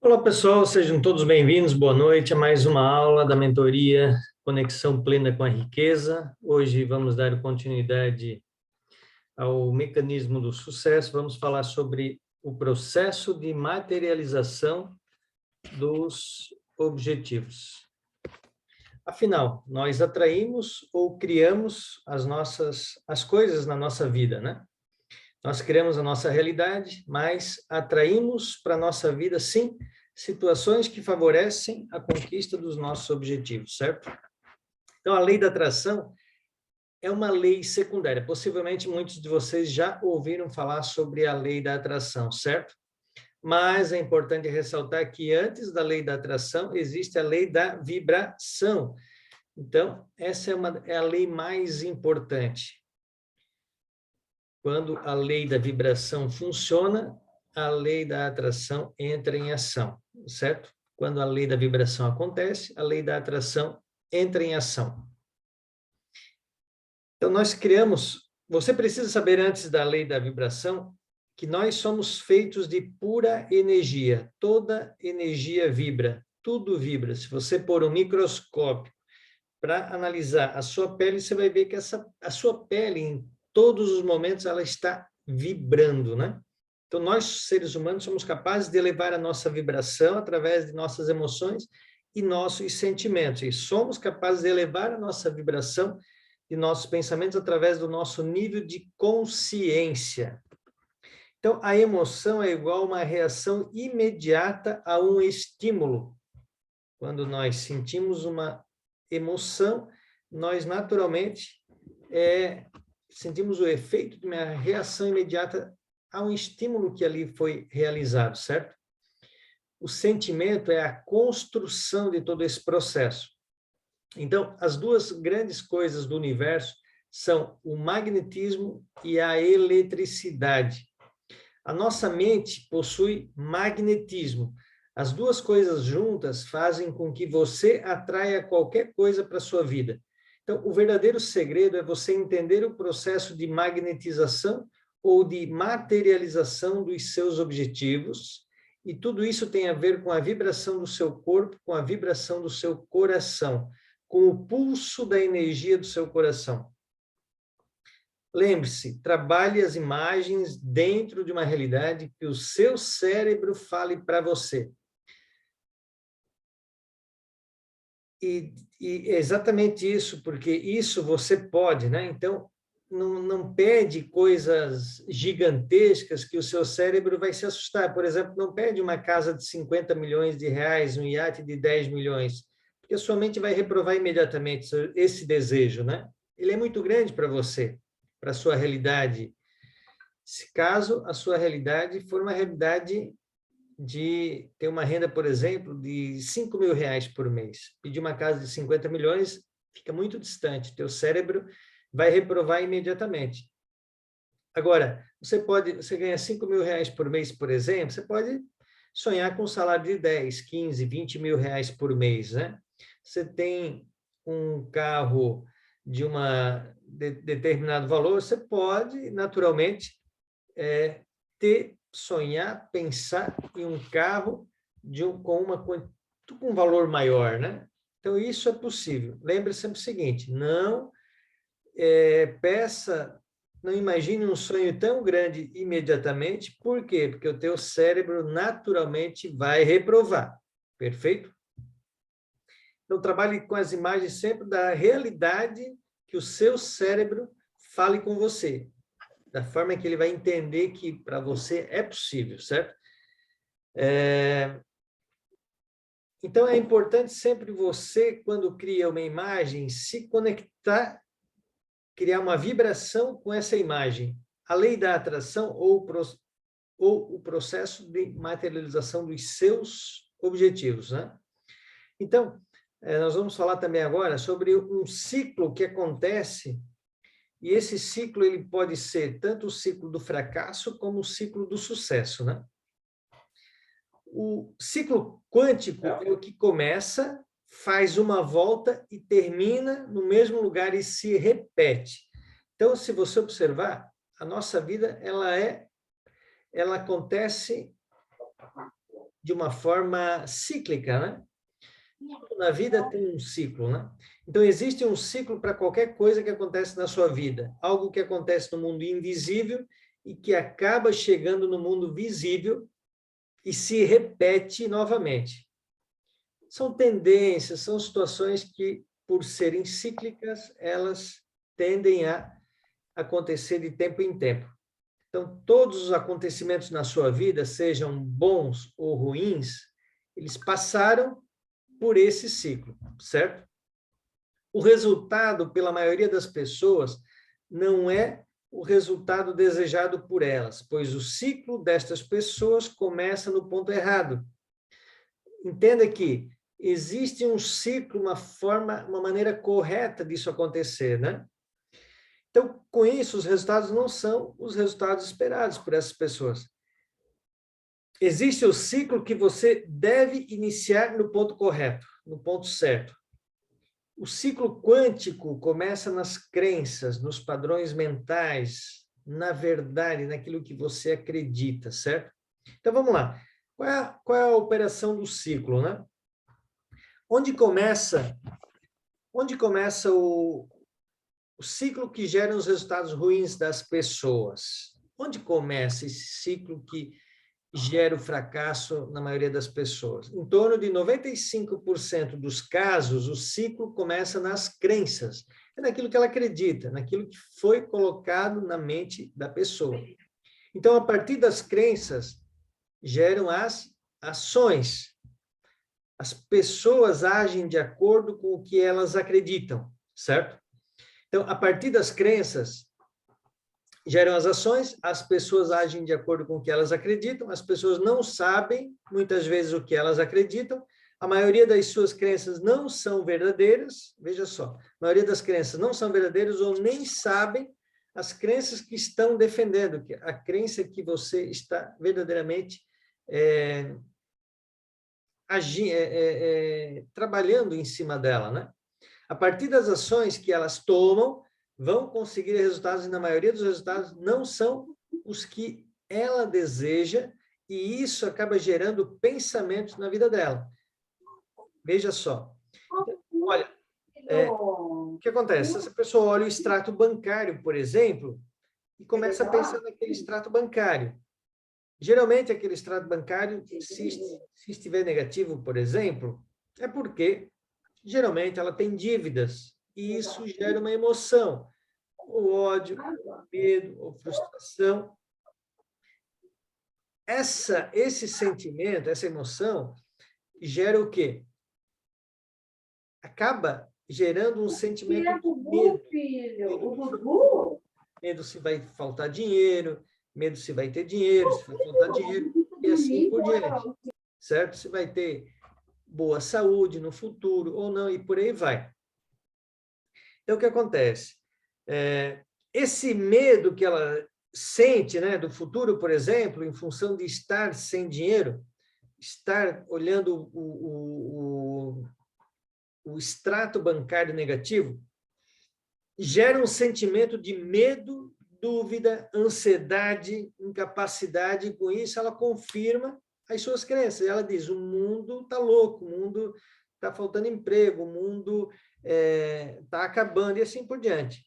Olá, pessoal, sejam todos bem-vindos. Boa noite a mais uma aula da mentoria Conexão Plena com a Riqueza. Hoje vamos dar continuidade ao mecanismo do sucesso. Vamos falar sobre o processo de materialização dos objetivos. Afinal, nós atraímos ou criamos as coisas na nossa vida, né? Nós criamos a nossa realidade, mas atraímos para a nossa vida, sim, situações que favorecem a conquista dos nossos objetivos, certo? Então, a lei da atração é uma lei secundária. Possivelmente, muitos de vocês já ouviram falar sobre a lei da atração, certo? Mas é importante ressaltar que antes da lei da atração, existe a lei da vibração. Então, essa é a lei mais importante. Quando a lei da vibração funciona, a lei da atração entra em ação, certo? Quando a lei da vibração acontece, a lei da atração entra em ação. Então, nós criamos... Você precisa saber, antes da lei da vibração, que nós somos feitos de pura energia. Toda energia vibra, tudo vibra. Se você pôr um microscópio para analisar a sua pele, você vai ver que a sua pele, em todos os momentos, ela está vibrando, né? Então, nós, seres humanos, somos capazes de elevar a nossa vibração através de nossas emoções e nossos sentimentos. E somos capazes de elevar a nossa vibração e nossos pensamentos através do nosso nível de consciência. Então, a emoção é igual a uma reação imediata a um estímulo. Quando nós sentimos uma emoção, nós naturalmente sentimos o efeito de uma reação imediata a um estímulo que ali foi realizado, certo? O sentimento é a construção de todo esse processo. Então, as duas grandes coisas do universo são o magnetismo e a eletricidade. A nossa mente possui magnetismo. As duas coisas juntas fazem com que você atraia qualquer coisa para a sua vida. Então, o verdadeiro segredo é você entender o processo de magnetização ou de materialização dos seus objetivos, e tudo isso tem a ver com a vibração do seu corpo, com a vibração do seu coração, com o pulso da energia do seu coração. Lembre-se, trabalhe as imagens dentro de uma realidade que o seu cérebro fale para você. E é exatamente isso, porque isso você pode, né? Então, não pede coisas gigantescas que o seu cérebro vai se assustar. Por exemplo, não pede uma casa de 50 milhões de reais, um iate de 10 milhões, porque a sua mente vai reprovar imediatamente esse desejo, né? Ele é muito grande para você, para a sua realidade. Se caso a sua realidade for uma realidade de ter uma renda, por exemplo, de 5 mil reais por mês. Pedir uma casa de 50 milhões fica muito distante. Teu cérebro vai reprovar imediatamente. Agora, você ganha 5 mil reais por mês, por exemplo, você pode sonhar com um salário de 10, 15, 20 mil reais por mês, né? Você tem um carro de determinado valor, você pode, naturalmente, sonhar, pensar em um carro com um valor maior, né? Então, isso é possível. Lembre sempre o seguinte, não não imagine um sonho tão grande imediatamente. Por quê? Porque o teu cérebro naturalmente vai reprovar. Perfeito? Então, trabalhe com as imagens sempre da realidade que o seu cérebro fale com você, da forma que ele vai entender que para você é possível, certo? Então, é importante sempre você, quando cria uma imagem, se conectar, criar uma vibração com essa imagem. A lei da atração ou o processo de materialização dos seus objetivos, né? Então, nós vamos falar também agora sobre um ciclo que acontece, e esse ciclo ele pode ser tanto o ciclo do fracasso como o ciclo do sucesso, né? O ciclo quântico é o que começa, faz uma volta e termina no mesmo lugar e se repete. Então, se você observar, a nossa vida ela acontece de uma forma cíclica, né? Na vida tem um ciclo, né? Então, existe um ciclo para qualquer coisa que acontece na sua vida. Algo que acontece no mundo invisível e que acaba chegando no mundo visível e se repete novamente. São tendências, são situações que, por serem cíclicas, elas tendem a acontecer de tempo em tempo. Então, todos os acontecimentos na sua vida, sejam bons ou ruins, eles passaram por esse ciclo, certo? O resultado, pela maioria das pessoas, não é o resultado desejado por elas, pois o ciclo destas pessoas começa no ponto errado. Entenda que existe um ciclo, uma maneira correta disso acontecer, né? Então, com isso, os resultados não são os resultados esperados por essas pessoas. Existe o ciclo que você deve iniciar no ponto correto, no ponto certo. O ciclo quântico começa nas crenças, nos padrões mentais, na verdade, naquilo que você acredita, certo? Então, vamos lá. Qual é a operação do ciclo, né? Onde começa o ciclo que gera os resultados ruins das pessoas? Onde começa esse ciclo que gera o fracasso na maioria das pessoas? Em torno de 95% dos casos, o ciclo começa nas crenças, é naquilo que ela acredita, naquilo que foi colocado na mente da pessoa. Então, a partir das crenças, geram as ações. As pessoas agem de acordo com o que elas acreditam, certo? Então, a partir das crenças, geram as ações, as pessoas agem de acordo com o que elas acreditam, as pessoas não sabem, muitas vezes, o que elas acreditam, a maioria das suas crenças não são verdadeiras, veja só, a maioria das crenças não são verdadeiras ou nem sabem as crenças que estão defendendo, a crença que você está verdadeiramente trabalhando em cima dela, né? A partir das ações que elas tomam, vão conseguir resultados, e na maioria dos resultados não são os que ela deseja, e isso acaba gerando pensamentos na vida dela. Veja só. Olha, o que acontece? Essa pessoa olha o extrato bancário, por exemplo, e começa a pensar naquele extrato bancário. Geralmente, aquele extrato bancário, se estiver negativo, por exemplo, é porque geralmente ela tem dívidas, e isso gera uma emoção, o ódio, o medo, ou frustração. Esse sentimento, essa emoção, gera o quê? Acaba gerando um sentimento de medo. Medo se vai faltar dinheiro, medo se vai ter dinheiro, se vai faltar dinheiro, e assim por diante, certo? Se vai ter boa saúde no futuro ou não, e por aí vai. Então, o que acontece? Esse medo que ela sente, né, do futuro, por exemplo, em função de estar sem dinheiro, estar olhando o extrato bancário negativo, gera um sentimento de medo, dúvida, ansiedade, incapacidade, e com isso ela confirma as suas crenças. Ela diz, o mundo está louco, o mundo está faltando emprego, o mundo está acabando, e assim por diante.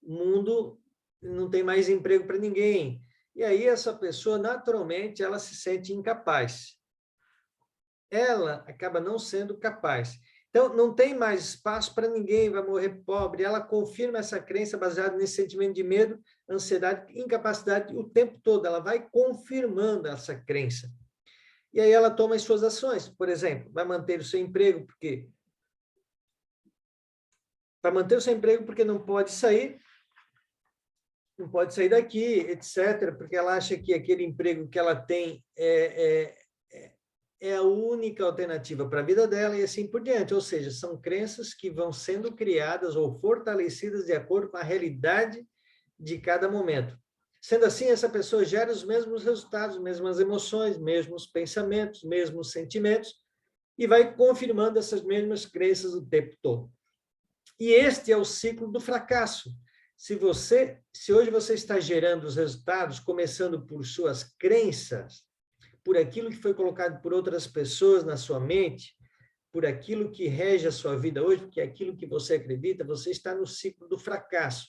O mundo não tem mais emprego para ninguém. E aí essa pessoa, naturalmente, ela se sente incapaz. Ela acaba não sendo capaz. Então, não tem mais espaço para ninguém, vai morrer pobre. Ela confirma essa crença baseada nesse sentimento de medo, ansiedade, incapacidade o tempo todo. Ela vai confirmando essa crença. E aí ela toma as suas ações. Por exemplo, vai manter o seu emprego porque não pode sair, não pode sair daqui, etc., porque ela acha que aquele emprego que ela tem é a única alternativa para a vida dela, e assim por diante. Ou seja, são crenças que vão sendo criadas ou fortalecidas de acordo com a realidade de cada momento. Sendo assim, essa pessoa gera os mesmos resultados, mesmas emoções, mesmos pensamentos, mesmos sentimentos, e vai confirmando essas mesmas crenças o tempo todo. E este é o ciclo do fracasso. Se hoje você está gerando os resultados, começando por suas crenças, por aquilo que foi colocado por outras pessoas na sua mente, por aquilo que rege a sua vida hoje, porque é aquilo que você acredita, você está no ciclo do fracasso.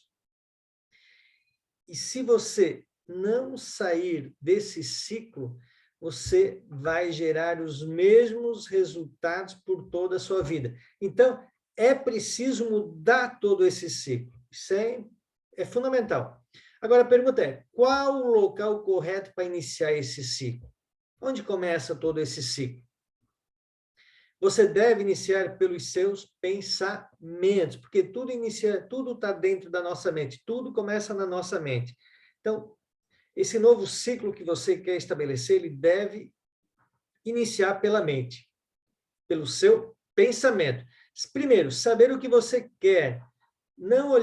E se você não sair desse ciclo, você vai gerar os mesmos resultados por toda a sua vida. Então, é preciso mudar todo esse ciclo. Isso é fundamental. Agora, a pergunta é, qual o local correto para iniciar esse ciclo? Onde começa todo esse ciclo? Você deve iniciar pelos seus pensamentos, porque tudo está dentro da nossa mente, tudo começa na nossa mente. Então, esse novo ciclo que você quer estabelecer, ele deve iniciar pela mente, pelo seu pensamento. Primeiro, saber o que você quer. Não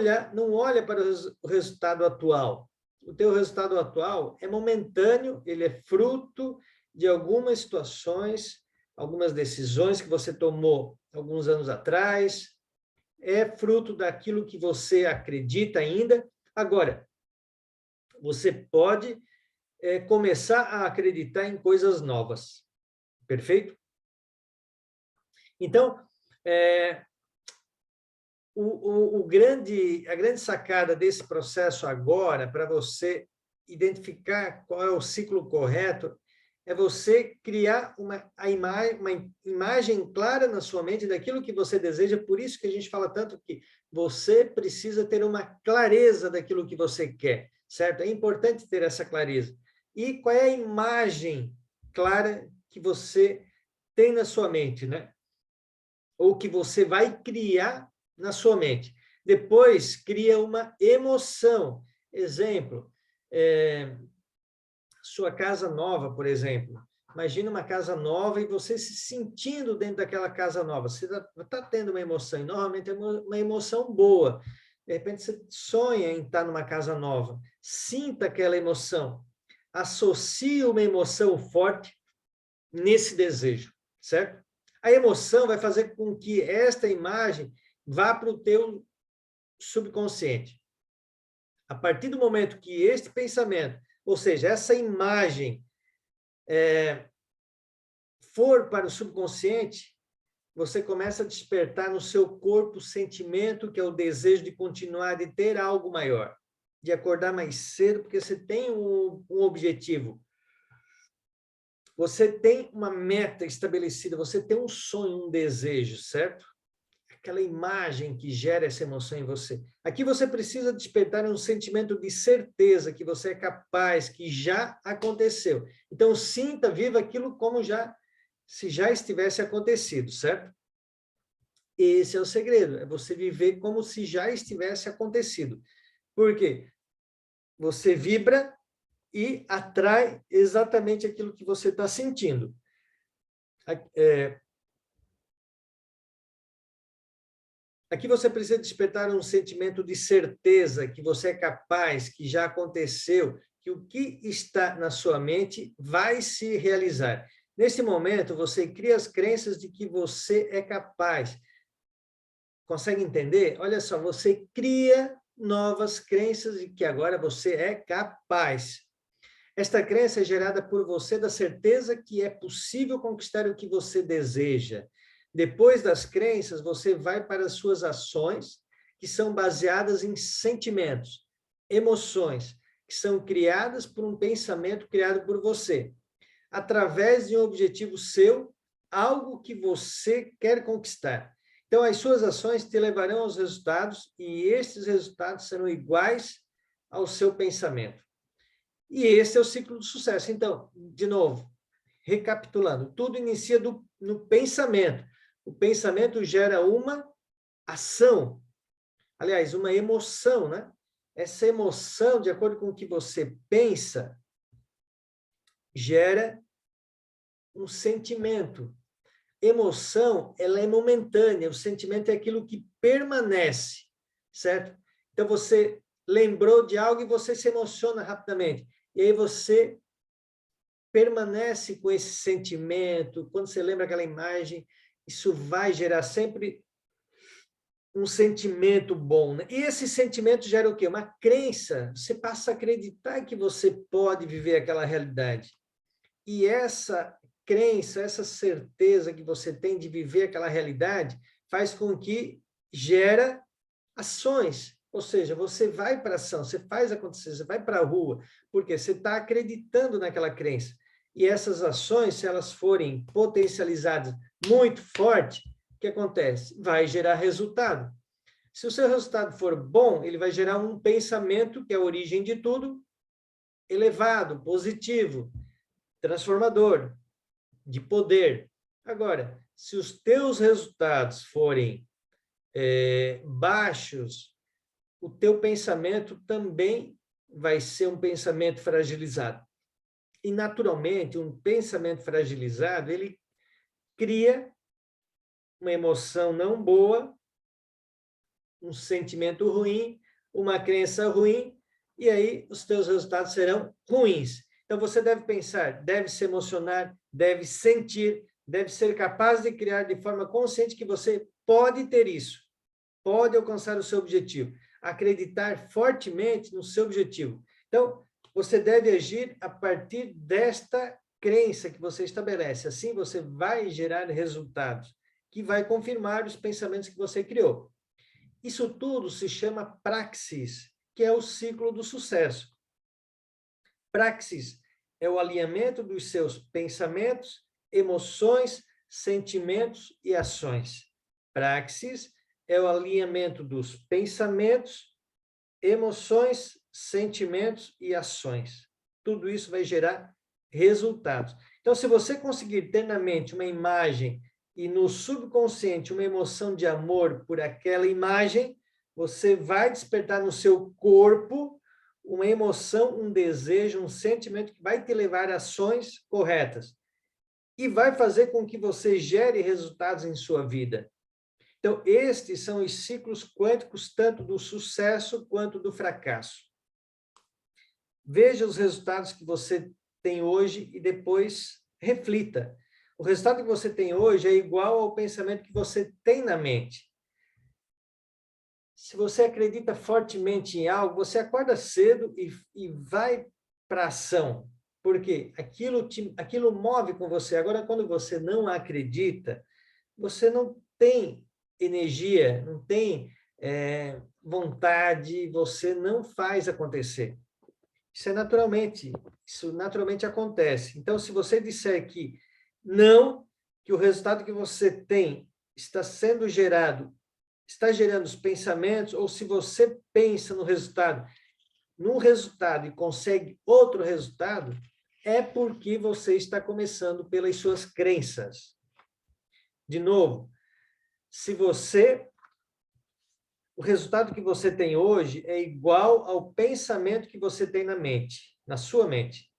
olha para o resultado atual. O teu resultado atual é momentâneo, ele é fruto de algumas situações, algumas decisões que você tomou alguns anos atrás, é fruto daquilo que você acredita ainda. Agora, você pode começar a acreditar em coisas novas. Perfeito? Então, a grande sacada desse processo agora, para você identificar qual é o ciclo correto, é você criar uma imagem clara na sua mente daquilo que você deseja. Por isso que a gente fala tanto que você precisa ter uma clareza daquilo que você quer, certo? É importante ter essa clareza. E qual é a imagem clara que você tem na sua mente, né? Ou que você vai criar na sua mente. Depois, cria uma emoção. Exemplo, sua casa nova, por exemplo. Imagina uma casa nova e você se sentindo dentro daquela casa nova. Você está tendo uma emoção, e normalmente é uma emoção boa. De repente, você sonha em estar numa casa nova. Sinta aquela emoção. Associe uma emoção forte nesse desejo, certo? A emoção vai fazer com que esta imagem vá para o teu subconsciente. A partir do momento que este pensamento, ou seja, essa imagem for para o subconsciente, você começa a despertar no seu corpo o sentimento que é o desejo de continuar, de ter algo maior, de acordar mais cedo, porque você tem um objetivo. Você tem uma meta estabelecida, você tem um sonho, um desejo, certo? Aquela imagem que gera essa emoção em você. Aqui você precisa despertar um sentimento de certeza que você é capaz, que já aconteceu. Então, sinta, viva aquilo como se já estivesse acontecido, certo? Esse é o segredo, é você viver como se já estivesse acontecido. Por quê? Você vibra e atrai exatamente aquilo que você está sentindo. Aqui você precisa despertar um sentimento de certeza que você é capaz, que já aconteceu, que o que está na sua mente vai se realizar. Nesse momento, você cria as crenças de que você é capaz. Consegue entender? Olha só, você cria novas crenças de que agora você é capaz. Esta crença é gerada por você da certeza que é possível conquistar o que você deseja. Depois das crenças, você vai para as suas ações, que são baseadas em sentimentos, emoções, que são criadas por um pensamento criado por você, através de um objetivo seu, algo que você quer conquistar. Então, as suas ações te levarão aos resultados, e esses resultados serão iguais ao seu pensamento. E esse é o ciclo do sucesso. Então, de novo, recapitulando, tudo inicia no pensamento. O pensamento gera uma ação, aliás, uma emoção, né? Essa emoção, de acordo com o que você pensa, gera um sentimento. Emoção, ela é momentânea, o sentimento é aquilo que permanece, certo? Então, você lembrou de algo e você se emociona rapidamente. E aí você permanece com esse sentimento, quando você lembra aquela imagem, isso vai gerar sempre um sentimento bom, né? E esse sentimento gera o quê? Uma crença. Você passa a acreditar que você pode viver aquela realidade. E essa crença, essa certeza que você tem de viver aquela realidade, faz com que gera ações. Ou seja, você vai para a ação, você faz acontecer, você vai para a rua, porque você está acreditando naquela crença. E essas ações, se elas forem potencializadas muito forte, o que acontece? Vai gerar resultado. Se o seu resultado for bom, ele vai gerar um pensamento, que é a origem de tudo, elevado, positivo, transformador, de poder. Agora, se os teus resultados forem baixos, o teu pensamento também vai ser um pensamento fragilizado. E, naturalmente, um pensamento fragilizado, ele cria uma emoção não boa, um sentimento ruim, uma crença ruim, e aí os teus resultados serão ruins. Então, você deve pensar, deve se emocionar, deve sentir, deve ser capaz de criar de forma consciente que você pode ter isso, pode alcançar o seu objetivo, acreditar fortemente no seu objetivo. Então, você deve agir a partir desta crença que você estabelece. Assim, você vai gerar resultados, que vai confirmar os pensamentos que você criou. Isso tudo se chama praxis, que é o ciclo do sucesso. Praxis é o alinhamento dos seus pensamentos, emoções, sentimentos e ações. Praxis é o alinhamento dos pensamentos, emoções, sentimentos e ações. Tudo isso vai gerar resultados. Então, se você conseguir ter na mente uma imagem e no subconsciente uma emoção de amor por aquela imagem, você vai despertar no seu corpo uma emoção, um desejo, um sentimento que vai te levar a ações corretas e vai fazer com que você gere resultados em sua vida. Então, estes são os ciclos quânticos, tanto do sucesso quanto do fracasso. Veja os resultados que você tem hoje e depois reflita. O resultado que você tem hoje é igual ao pensamento que você tem na mente. Se você acredita fortemente em algo, você acorda cedo e vai para a ação. Porque aquilo move com você. Agora, quando você não acredita, você não tem energia, não tem vontade, você não faz acontecer. Isso naturalmente acontece. Então, se você disser que não, que o resultado que você tem está gerando os pensamentos, ou se você pensa num resultado e consegue outro resultado, é porque você está começando pelas suas crenças. De novo, o resultado que você tem hoje é igual ao pensamento que você tem na sua mente.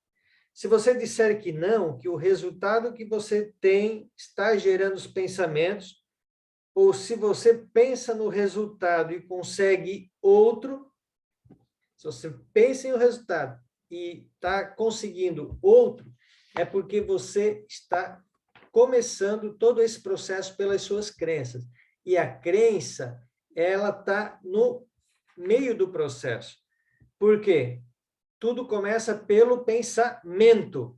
Se você disser que não, que o resultado que você tem está gerando os pensamentos, ou se você pensa no resultado e consegue outro, se você pensa em um resultado e está conseguindo outro, é porque você está começando todo esse processo pelas suas crenças. E a crença, ela está no meio do processo. Por quê? Tudo começa pelo pensamento.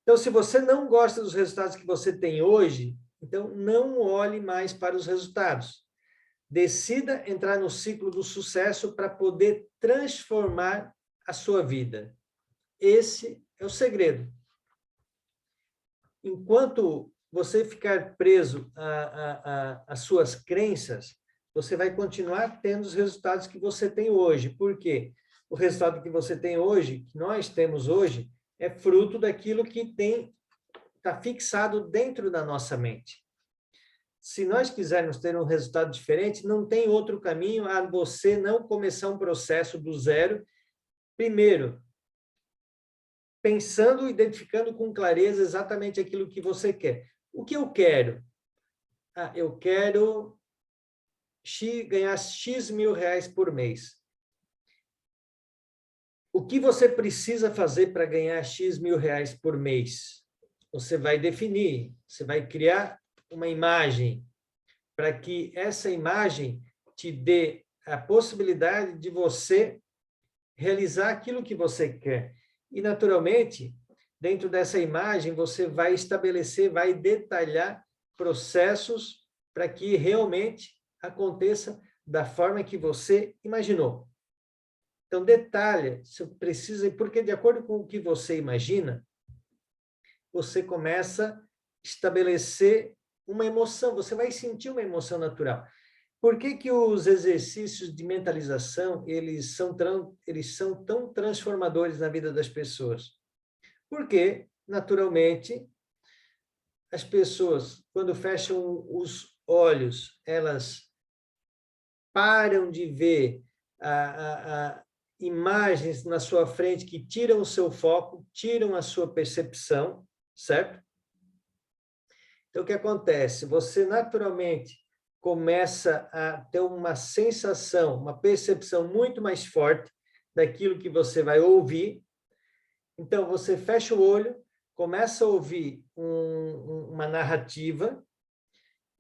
Então, se você não gosta dos resultados que você tem hoje, então não olhe mais para os resultados. Decida entrar no ciclo do sucesso para poder transformar a sua vida. Esse é o segredo. Enquanto você ficar preso às suas crenças, você vai continuar tendo os resultados que você tem hoje. Por quê? O resultado que você tem hoje, que nós temos hoje, é fruto daquilo que está fixado dentro da nossa mente. Se nós quisermos ter um resultado diferente, não tem outro caminho a você não começar um processo do zero. Primeiro, pensando, identificando com clareza exatamente aquilo que você quer. O que eu quero? Eu quero ganhar X mil reais por mês. O que você precisa fazer para ganhar X mil reais por mês? Você vai definir, você vai criar uma imagem para que essa imagem te dê a possibilidade de você realizar aquilo que você quer. E, naturalmente, dentro dessa imagem, você vai estabelecer, vai detalhar processos para que realmente aconteça da forma que você imaginou. Então, detalhe, você precisa, porque de acordo com o que você imagina, você começa a estabelecer uma emoção, você vai sentir uma emoção natural. Por que que os exercícios de mentalização, eles são tão transformadores na vida das pessoas? Porque, naturalmente, as pessoas, quando fecham os olhos, elas param de ver imagens na sua frente que tiram o seu foco, tiram a sua percepção, certo? Então, o que acontece? Você, naturalmente, começa a ter uma sensação, uma percepção muito mais forte daquilo que você vai ouvir. Então, você fecha o olho, começa a ouvir uma narrativa,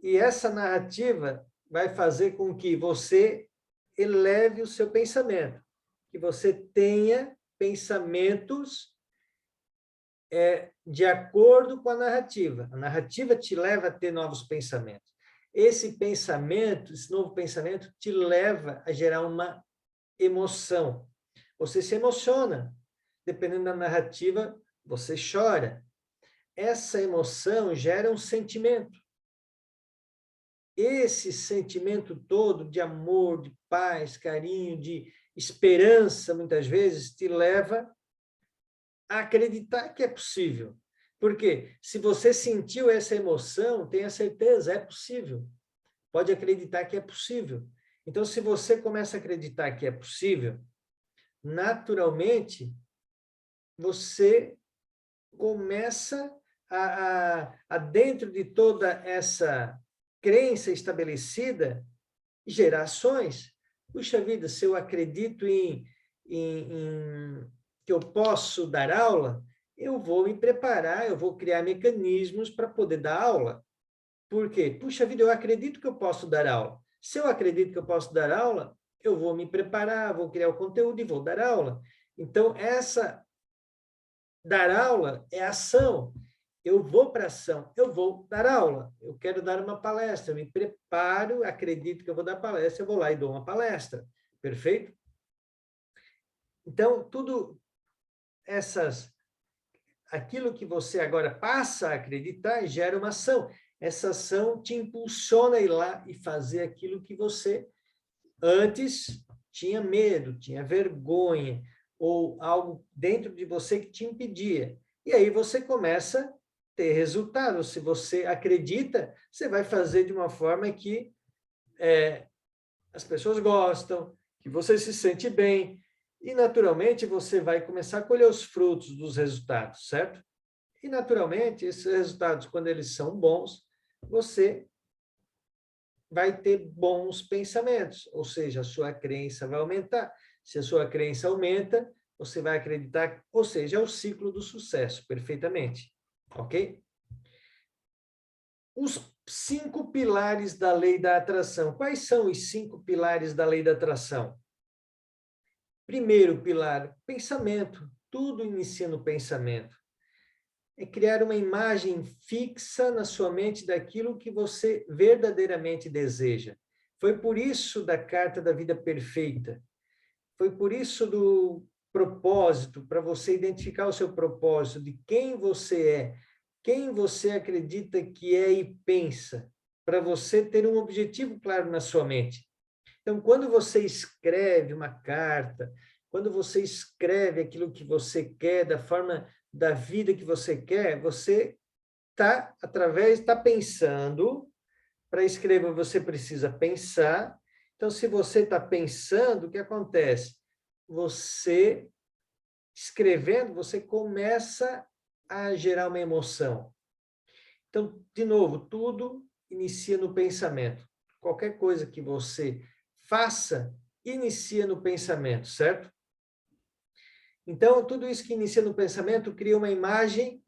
e essa narrativa vai fazer com que você eleve o seu pensamento, que você tenha pensamentos de acordo com a narrativa. A narrativa te leva a ter novos pensamentos. Esse pensamento, esse novo pensamento, te leva a gerar uma emoção. Você se emociona. Dependendo da narrativa, você chora. Essa emoção gera um sentimento. Esse sentimento todo de amor, de paz, carinho, de esperança, muitas vezes, te leva a acreditar que é possível. Porque se você sentiu essa emoção, tenha certeza, é possível. Pode acreditar que é possível. Então, se você começa a acreditar que é possível, naturalmente, você começa dentro de toda essa crença estabelecida, gerar ações. Puxa vida, se eu acredito que eu posso dar aula, eu vou me preparar, eu vou criar mecanismos para poder dar aula. Por quê? Puxa vida, eu acredito que eu posso dar aula. Se eu acredito que eu posso dar aula, eu vou me preparar, vou criar o conteúdo e vou dar aula. Então, dar aula é ação. Eu vou para ação, eu vou dar aula. Eu quero dar uma palestra, eu me preparo, acredito que eu vou dar palestra, eu vou lá e dou uma palestra. Perfeito? Então, aquilo que você agora passa a acreditar gera uma ação. Essa ação te impulsiona a ir lá e fazer aquilo que você antes tinha medo, tinha vergonha, ou algo dentro de você que te impedia. E aí você começa a ter resultado. Se você acredita, você vai fazer de uma forma que as pessoas gostam, que você se sente bem, e naturalmente você vai começar a colher os frutos dos resultados, certo? E naturalmente, esses resultados, quando eles são bons, você vai ter bons pensamentos, ou seja, a sua crença vai aumentar. Se a sua crença aumenta, você vai acreditar, ou seja, é o ciclo do sucesso, perfeitamente. Ok? Os 5 pilares da lei da atração. Quais são os 5 pilares da lei da atração? Primeiro pilar, pensamento. Tudo inicia no pensamento. É criar uma imagem fixa na sua mente daquilo que você verdadeiramente deseja. Foi por isso da Carta da Vida Perfeita. Foi por isso do propósito, para você identificar o seu propósito, de quem você é, quem você acredita que é e pensa, para você ter um objetivo claro na sua mente. Então, quando você escreve uma carta, quando você escreve aquilo que você quer, da forma da vida que você quer, você está pensando. Para escrever, você precisa pensar. Então, se você está pensando, o que acontece? Você, escrevendo, você começa a gerar uma emoção. Então, de novo, tudo inicia no pensamento. Qualquer coisa que você faça, inicia no pensamento, certo? Então, tudo isso que inicia no pensamento cria uma imagem,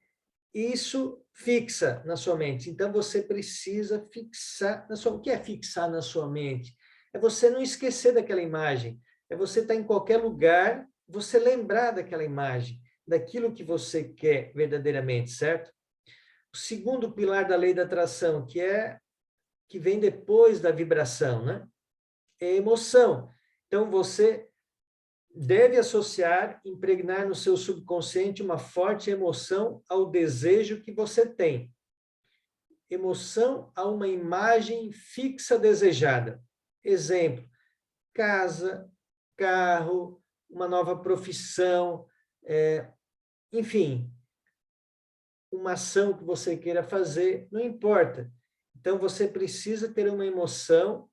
e isso fixa na sua mente. Então, você precisa fixar na sua... O que é fixar na sua mente? É você não esquecer daquela imagem. É você estar em qualquer lugar, você lembrar daquela imagem. daquilo que você quer verdadeiramente, certo? O segundo pilar da lei da atração, que vem depois da vibração, né? É a emoção. Então, você deve associar, impregnar no seu subconsciente uma forte emoção ao desejo que você tem. Emoção a uma imagem fixa desejada. Exemplo, casa, carro, uma nova profissão, enfim, uma ação que você queira fazer, não importa. Então, você precisa ter uma emoção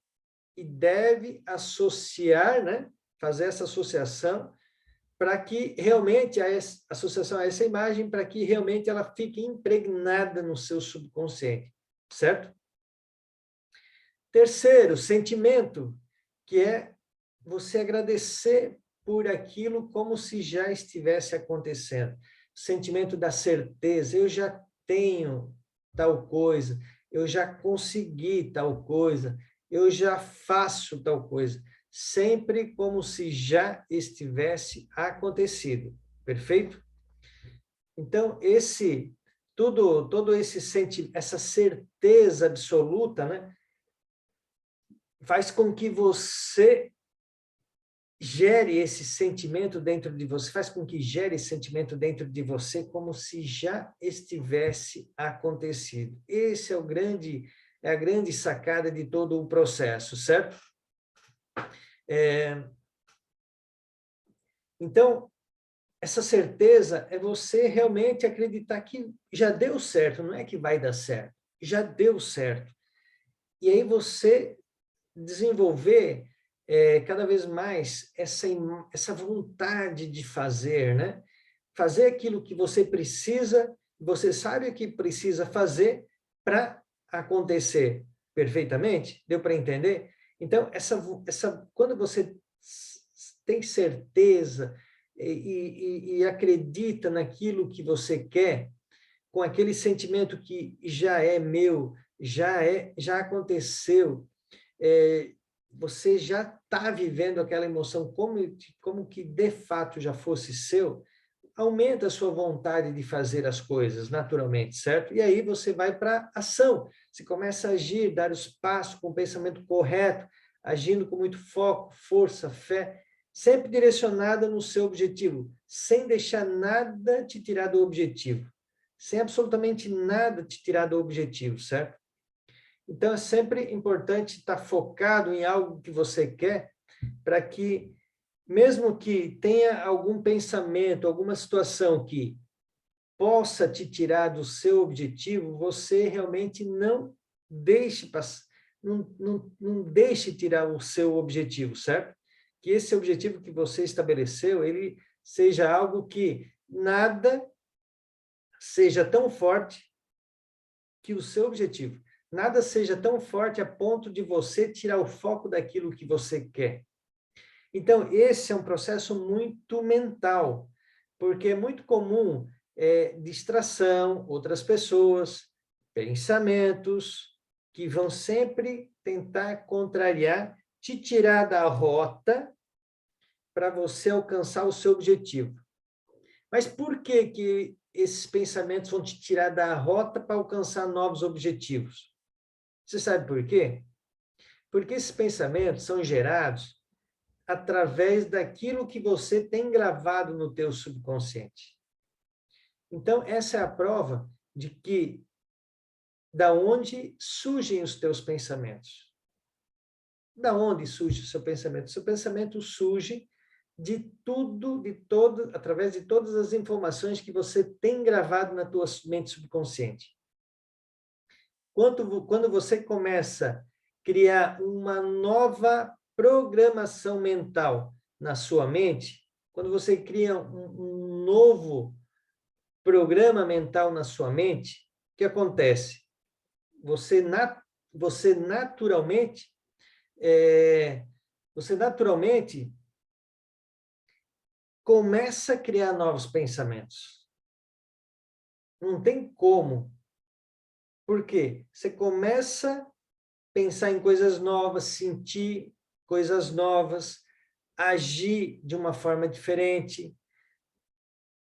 e deve associar, né? Fazer essa associação para que realmente associação a essa imagem, para que realmente ela fique impregnada no seu subconsciente, certo? Terceiro, sentimento, que é você agradecer por aquilo como se já estivesse acontecendo. Sentimento da certeza, eu já tenho tal coisa, eu já consegui tal coisa, eu já faço tal coisa. Sempre como se já estivesse acontecido. Perfeito? Então, todo esse essa certeza absoluta, né, faz com que você gere esse sentimento dentro de você, faz com que gere esse sentimento dentro de você como se já estivesse acontecido. Esse é a grande sacada de todo o processo, certo? Então, essa certeza é você realmente acreditar que já deu certo, não é que vai dar certo, já deu certo. E aí você desenvolver cada vez mais essa vontade de fazer, né? Fazer aquilo que você precisa, você sabe o que precisa fazer para acontecer perfeitamente? Deu para entender? Então, quando você tem certeza e acredita naquilo que você quer, com aquele sentimento que já é meu, já aconteceu, você já está vivendo aquela emoção como que de fato já fosse seu, aumenta a sua vontade de fazer as coisas naturalmente, certo? E aí você vai para a ação, você começa a agir, dar os passos com o pensamento correto, agindo com muito foco, força, fé, sempre direcionada no seu objetivo, sem deixar nada te tirar do objetivo, sem absolutamente nada te tirar do objetivo, certo? Então, é sempre importante estar focado em algo que você quer, para que, mesmo que tenha algum pensamento, alguma situação que possa te tirar do seu objetivo, você realmente não deixe não deixe tirar o seu objetivo, certo? Que esse objetivo que você estabeleceu, ele seja algo que nada seja tão forte que o seu objetivo. Nada seja tão forte a ponto de você tirar o foco daquilo que você quer. Então, esse é um processo muito mental, porque é muito comum distração, outras pessoas, pensamentos, que vão sempre tentar contrariar, te tirar da rota para você alcançar o seu objetivo. Mas por que esses pensamentos vão te tirar da rota para alcançar novos objetivos? Você sabe por quê? Porque esses pensamentos são gerados através daquilo que você tem gravado no teu subconsciente. Então, essa é a prova de que da onde surgem os teus pensamentos. Da onde surge o seu pensamento? O seu pensamento surge de tudo, através de todas as informações que você tem gravado na tua mente subconsciente. Quando você começa a criar uma nova programação mental na sua mente, quando você cria um novo programa mental na sua mente, o que acontece? Você naturalmente, começa a criar novos pensamentos. Não tem como. Por quê? Você começa a pensar em coisas novas, sentir coisas novas, agir de uma forma diferente.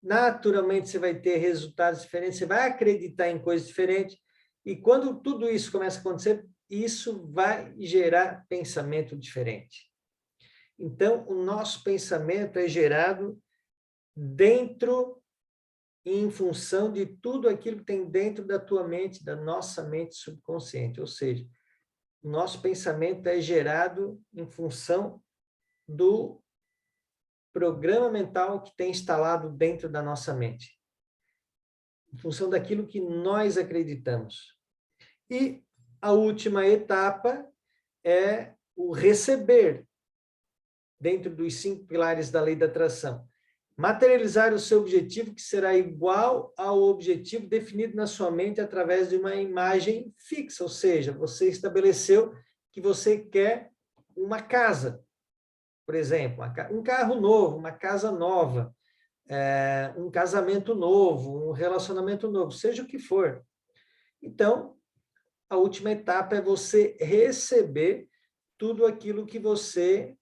naturalmente você vai ter resultados diferentes, você vai acreditar em coisas diferentes, e quando tudo isso começa a acontecer, isso vai gerar pensamento diferente. Então, o nosso pensamento é gerado dentro e em função de tudo aquilo que tem dentro da tua mente, da nossa mente subconsciente, ou seja, o nosso pensamento é gerado em função do programa mental que tem instalado dentro da nossa mente, em função daquilo que nós acreditamos. E a última etapa é o receber, dentro dos 5 pilares da lei da atração. Materializar o seu objetivo, que será igual ao objetivo definido na sua mente através de uma imagem fixa, ou seja, você estabeleceu que você quer uma casa, por exemplo, um carro novo, uma casa nova, um casamento novo, um relacionamento novo, seja o que for. Então, a última etapa é você receber tudo aquilo que você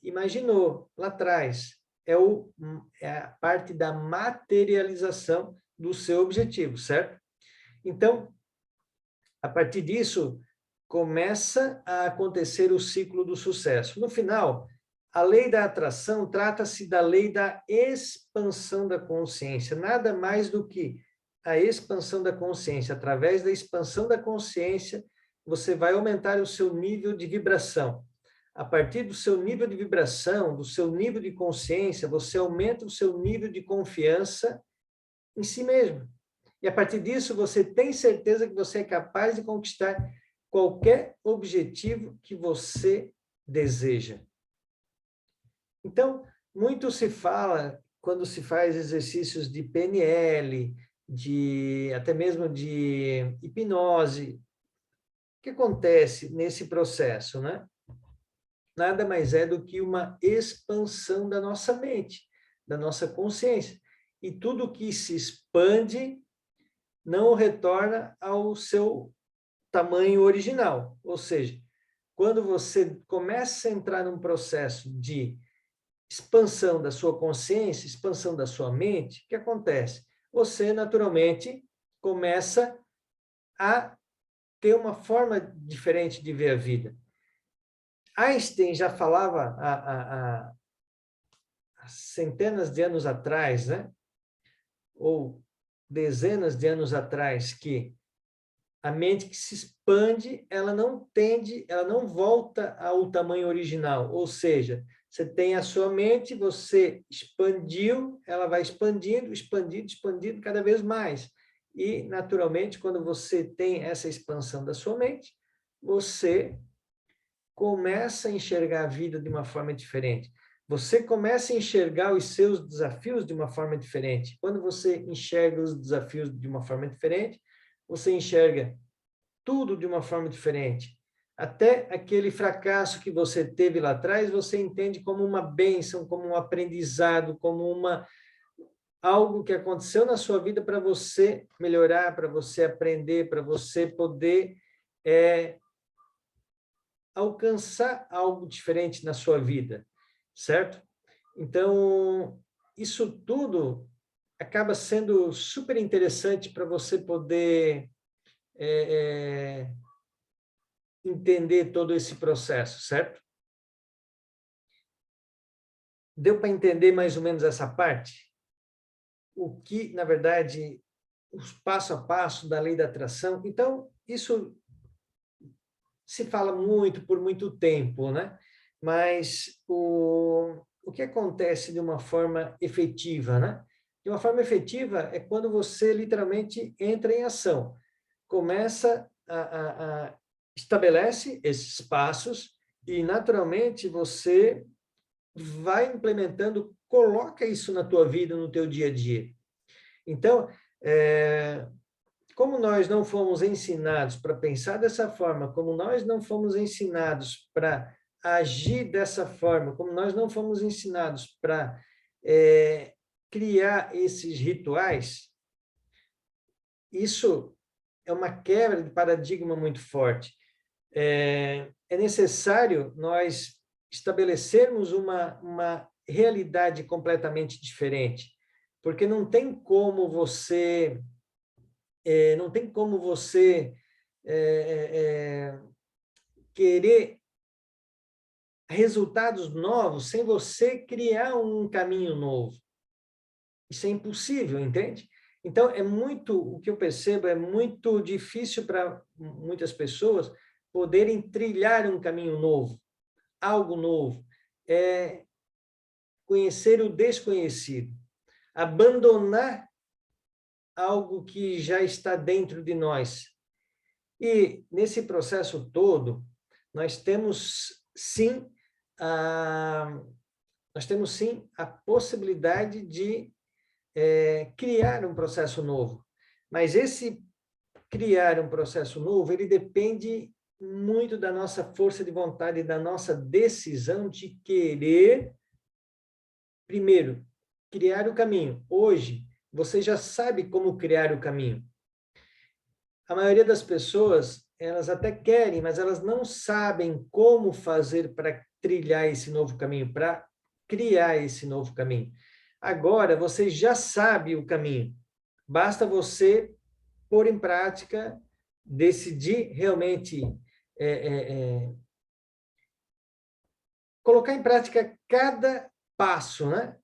imaginou lá atrás. É a parte da materialização do seu objetivo, certo? Então, a partir disso, começa a acontecer o ciclo do sucesso. No final, a lei da atração trata-se da lei da expansão da consciência, nada mais do que a expansão da consciência. Através da expansão da consciência, você vai aumentar o seu nível de vibração. A partir do seu nível de vibração, do seu nível de consciência, você aumenta o seu nível de confiança em si mesmo. E a partir disso, você tem certeza que você é capaz de conquistar qualquer objetivo que você deseja. Então, muito se fala, quando se faz exercícios de PNL, até mesmo de hipnose, o que acontece nesse processo, né? Nada mais é do que uma expansão da nossa mente, da nossa consciência. E tudo que se expande não retorna ao seu tamanho original. Ou seja, quando você começa a entrar num processo de expansão da sua consciência, expansão da sua mente, o que acontece? Você, naturalmente, começa a ter uma forma diferente de ver a vida. Einstein já falava há centenas de anos atrás, né? Ou dezenas de anos atrás, que a mente que se expande, ela não volta ao tamanho original, ou seja, você tem a sua mente, você expandiu, ela vai expandindo, expandindo, expandindo cada vez mais. E, naturalmente, quando você tem essa expansão da sua mente, você começa a enxergar a vida de uma forma diferente. Você começa a enxergar os seus desafios de uma forma diferente. Quando você enxerga os desafios de uma forma diferente, você enxerga tudo de uma forma diferente. Até aquele fracasso que você teve lá atrás, você entende como uma bênção, como um aprendizado, como algo que aconteceu na sua vida para você melhorar, para você aprender, para você poder alcançar algo diferente na sua vida, certo? Então, isso tudo acaba sendo super interessante para você poder entender todo esse processo, certo? Deu para entender mais ou menos essa parte? O que, na verdade, os passo a passo da lei da atração. Então, isso se fala muito por muito tempo, né? Mas o que acontece de uma forma efetiva, né? De uma forma efetiva é quando você literalmente entra em ação, começa a estabelece esses passos e naturalmente você vai implementando, coloca isso na tua vida, no teu dia a dia. Então, como nós não fomos ensinados para pensar dessa forma, como nós não fomos ensinados para agir dessa forma, como nós não fomos ensinados para criar esses rituais, isso é uma quebra de paradigma muito forte. É necessário nós estabelecermos uma realidade completamente diferente. Porque não tem como você querer resultados novos sem você criar um caminho novo. Isso é impossível, entende? Então, o que eu percebo, é muito difícil para muitas pessoas poderem trilhar um caminho novo, algo novo, conhecer o desconhecido, abandonar algo que já está dentro de nós. E, nesse processo todo, nós temos sim a possibilidade de criar um processo novo. Mas esse criar um processo novo, ele depende muito da nossa força de vontade, da nossa decisão de querer, primeiro, criar o caminho. Hoje, você já sabe como criar o caminho. A maioria das pessoas, elas até querem, mas elas não sabem como fazer para trilhar esse novo caminho, para criar esse novo caminho. Agora, você já sabe o caminho. Basta você pôr em prática, decidir realmente colocar em prática cada passo, né?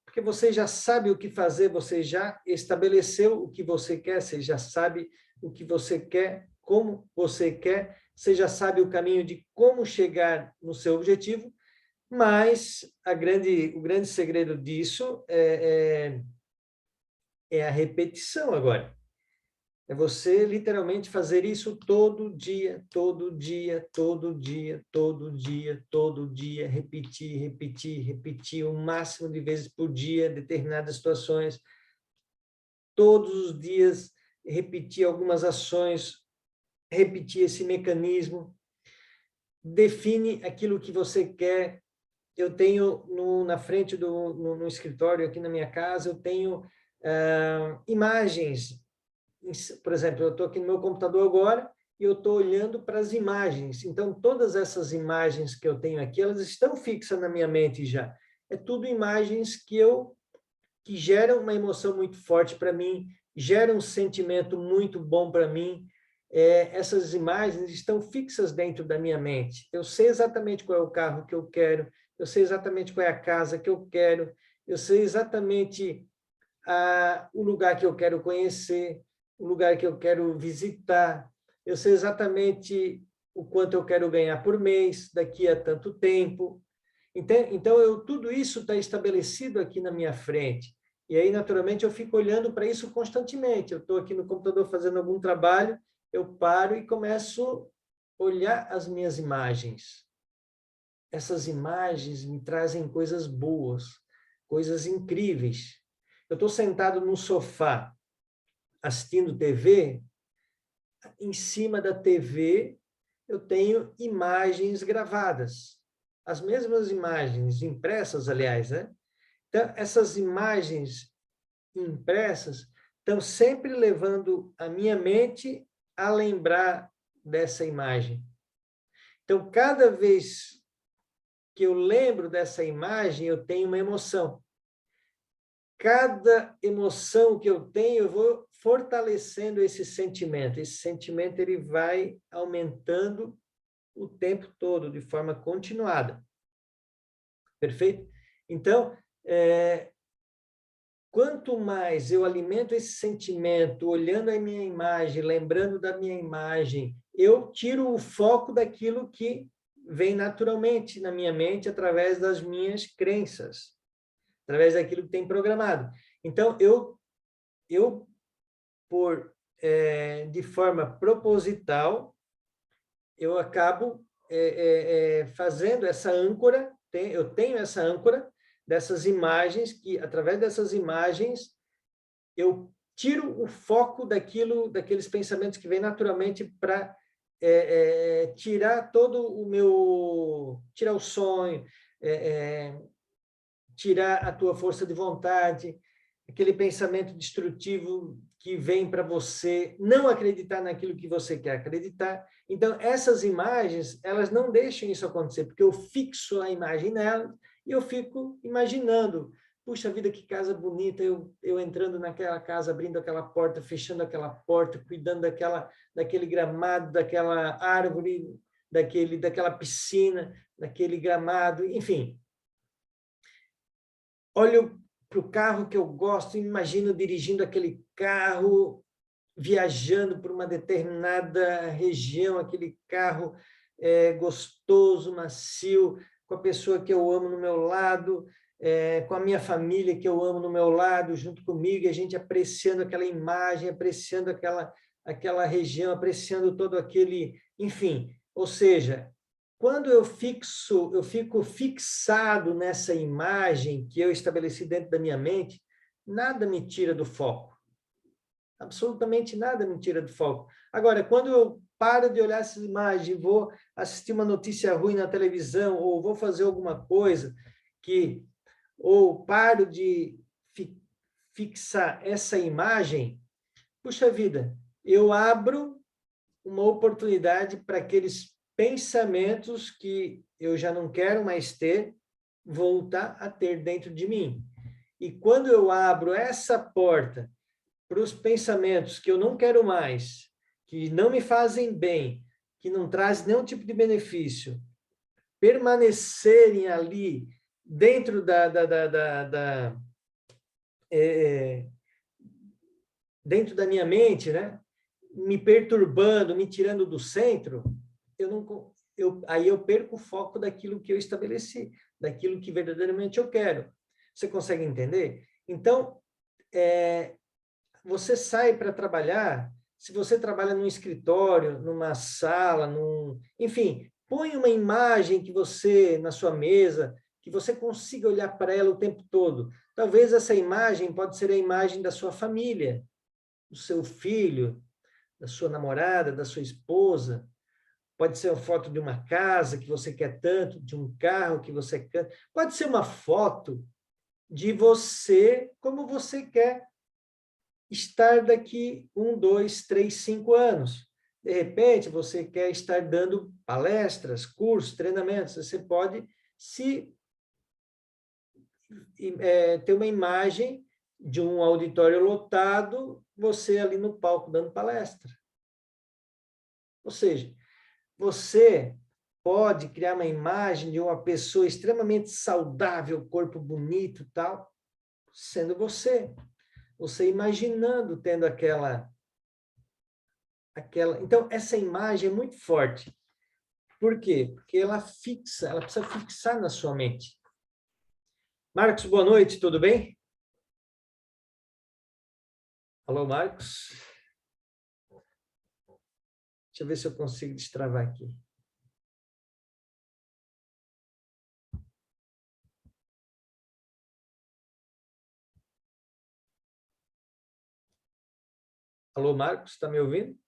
Porque você já sabe o que fazer, você já estabeleceu o que você quer, você já sabe o que você quer, como você quer, você já sabe o caminho de como chegar no seu objetivo, mas o grande segredo disso é a repetição agora. É você literalmente fazer isso todo dia, todo dia, todo dia, todo dia, todo dia, repetir, repetir, repetir o máximo de vezes por dia, determinadas situações, todos os dias repetir algumas ações, repetir esse mecanismo, define aquilo que você quer. Eu tenho na frente no escritório aqui na minha casa, eu tenho imagens. Por exemplo, eu estou aqui no meu computador agora e eu estou olhando para as imagens. Então, todas essas imagens que eu tenho aqui, elas estão fixas na minha mente já. É tudo imagens que geram uma emoção muito forte para mim, geram um sentimento muito bom para mim. Essas imagens estão fixas dentro da minha mente. Eu sei exatamente qual é o carro que eu quero, eu sei exatamente qual é a casa que eu quero, eu sei exatamente o lugar que eu quero conhecer, o lugar que eu quero visitar, eu sei exatamente o quanto eu quero ganhar por mês, daqui a tanto tempo. Então, tudo isso está estabelecido aqui na minha frente. E aí, naturalmente, eu fico olhando para isso constantemente. Eu estou aqui no computador fazendo algum trabalho, eu paro e começo a olhar as minhas imagens. Essas imagens me trazem coisas boas, coisas incríveis. Eu estou sentado no sofá, assistindo TV, em cima da TV eu tenho imagens gravadas. As mesmas imagens, impressas, aliás, né? Então, essas imagens impressas estão sempre levando a minha mente a lembrar dessa imagem. Então, cada vez que eu lembro dessa imagem, eu tenho uma emoção. Cada emoção que eu tenho, eu vou fortalecendo esse sentimento. Esse sentimento ele vai aumentando o tempo todo, de forma continuada. Perfeito? Então, quanto mais eu alimento esse sentimento, olhando a minha imagem, lembrando da minha imagem, eu tiro o foco daquilo que vem naturalmente na minha mente através das minhas crenças, através daquilo que tem programado. Então, de forma proposital, eu acabo fazendo essa âncora, eu tenho essa âncora dessas imagens, que através dessas imagens eu tiro o foco daqueles pensamentos que vêm naturalmente para tirar tirar o sonho, tirar a tua força de vontade, aquele pensamento destrutivo que vem para você não acreditar naquilo que você quer acreditar. Então, essas imagens, elas não deixam isso acontecer, porque eu fixo a imagem nela e eu fico imaginando, puxa vida, que casa bonita, eu entrando naquela casa, abrindo aquela porta, fechando aquela porta, cuidando daquele gramado, daquela árvore, daquela piscina, daquele gramado, enfim. Olho para o carro que eu gosto, imagino dirigindo aquele carro, viajando por uma determinada região, aquele carro gostoso, macio, com a pessoa que eu amo no meu lado, com a minha família que eu amo no meu lado, junto comigo, e a gente apreciando aquela imagem, apreciando aquela região, apreciando todo aquele... Enfim, ou seja, quando eu fico fixado nessa imagem que eu estabeleci dentro da minha mente, nada me tira do foco. Absolutamente nada me tira do foco. Agora, quando eu paro de olhar essas imagens, vou assistir uma notícia ruim na televisão, ou vou fazer alguma coisa ou paro de fixar essa imagem, puxa vida, eu abro uma oportunidade para aqueles pensamentos que eu já não quero mais ter, voltar a ter dentro de mim. E quando eu abro essa porta para os pensamentos que eu não quero mais, que não me fazem bem, que não trazem nenhum tipo de benefício, permanecerem ali dentro dentro da minha mente, né? Me perturbando, me tirando do centro, aí eu perco o foco daquilo que eu estabeleci, daquilo que verdadeiramente eu quero. Você consegue entender? Então, você sai para trabalhar, se você trabalha num escritório, numa sala, enfim, põe uma imagem que você, na sua mesa, que você consiga olhar para ela o tempo todo. Talvez essa imagem pode ser a imagem da sua família, do seu filho, da sua namorada, da sua esposa. Pode ser uma foto de uma casa que você quer tanto, de um carro que você quer. Pode ser uma foto de você, como você quer estar daqui 1, 2, 3, 5 anos. De repente, você quer estar dando palestras, cursos, treinamentos. Você pode ter uma imagem de um auditório lotado, você ali no palco dando palestra. Ou seja, você pode criar uma imagem de uma pessoa extremamente saudável, corpo bonito, tal, sendo você. Você imaginando tendo aquela... Então, essa imagem é muito forte. Por quê? Porque ela precisa fixar na sua mente. Marcos, boa noite, tudo bem? Alô, Marcos? Deixa eu ver se eu consigo destravar aqui. Alô, Marcos, está me ouvindo?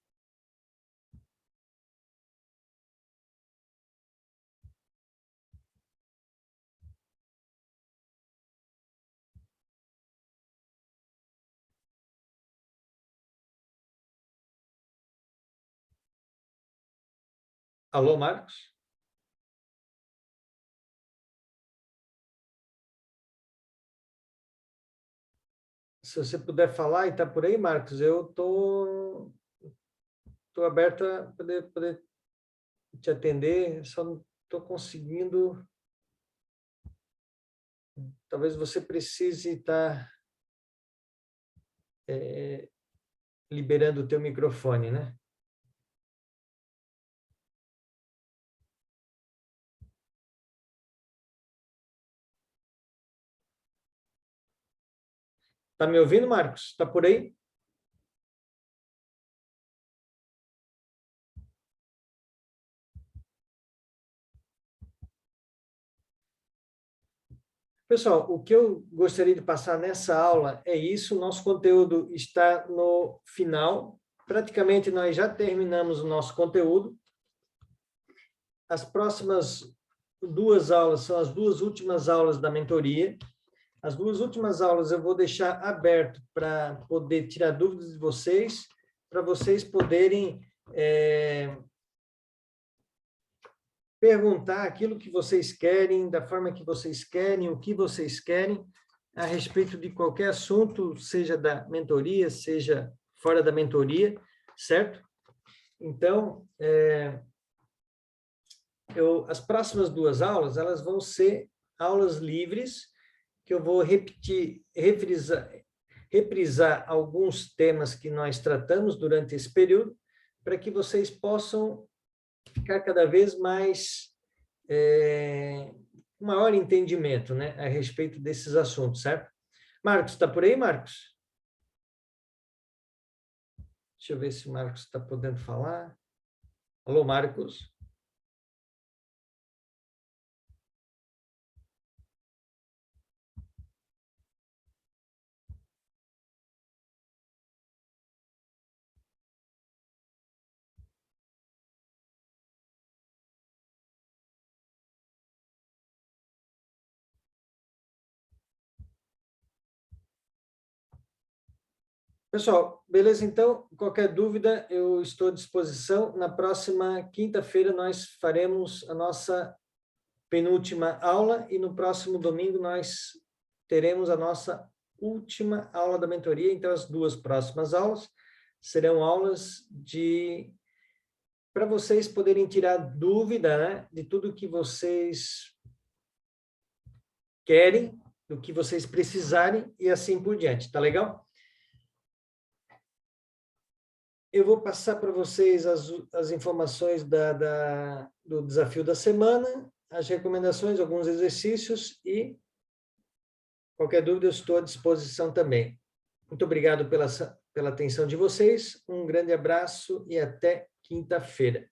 Alô, Marcos? Se você puder falar e está por aí, Marcos, eu estou aberto a poder te atender, só não estou conseguindo. Talvez você precise estar liberando o teu microfone, né? Está me ouvindo, Marcos? Está por aí? Pessoal, o que eu gostaria de passar nessa aula é isso. Nosso conteúdo está no final. Praticamente nós já terminamos o nosso conteúdo. As próximas 2 aulas são as 2 últimas aulas da mentoria. As 2 últimas aulas eu vou deixar aberto para poder tirar dúvidas de vocês, para vocês poderem perguntar aquilo que vocês querem, da forma que vocês querem, o que vocês querem, a respeito de qualquer assunto, seja da mentoria, seja fora da mentoria, certo? Então, as próximas 2 aulas, elas vão ser aulas livres, que eu vou reprisar alguns temas que nós tratamos durante esse período, para que vocês possam ficar cada vez mais maior entendimento, né, a respeito desses assuntos, certo? Marcos, está por aí, Marcos? Deixa eu ver se o Marcos está podendo falar. Alô, Marcos? Pessoal, beleza? Então, qualquer dúvida, eu estou à disposição. Na próxima quinta-feira, nós faremos a nossa penúltima aula e no próximo domingo nós teremos a nossa última aula da mentoria. Então, as 2 próximas aulas serão aulas para vocês poderem tirar dúvida, né, de tudo que vocês querem, do que vocês precisarem e assim por diante. Tá legal? Eu vou passar para vocês as informações do desafio da semana, as recomendações, alguns exercícios e qualquer dúvida eu estou à disposição também. Muito obrigado pela atenção de vocês, um grande abraço e até quinta-feira.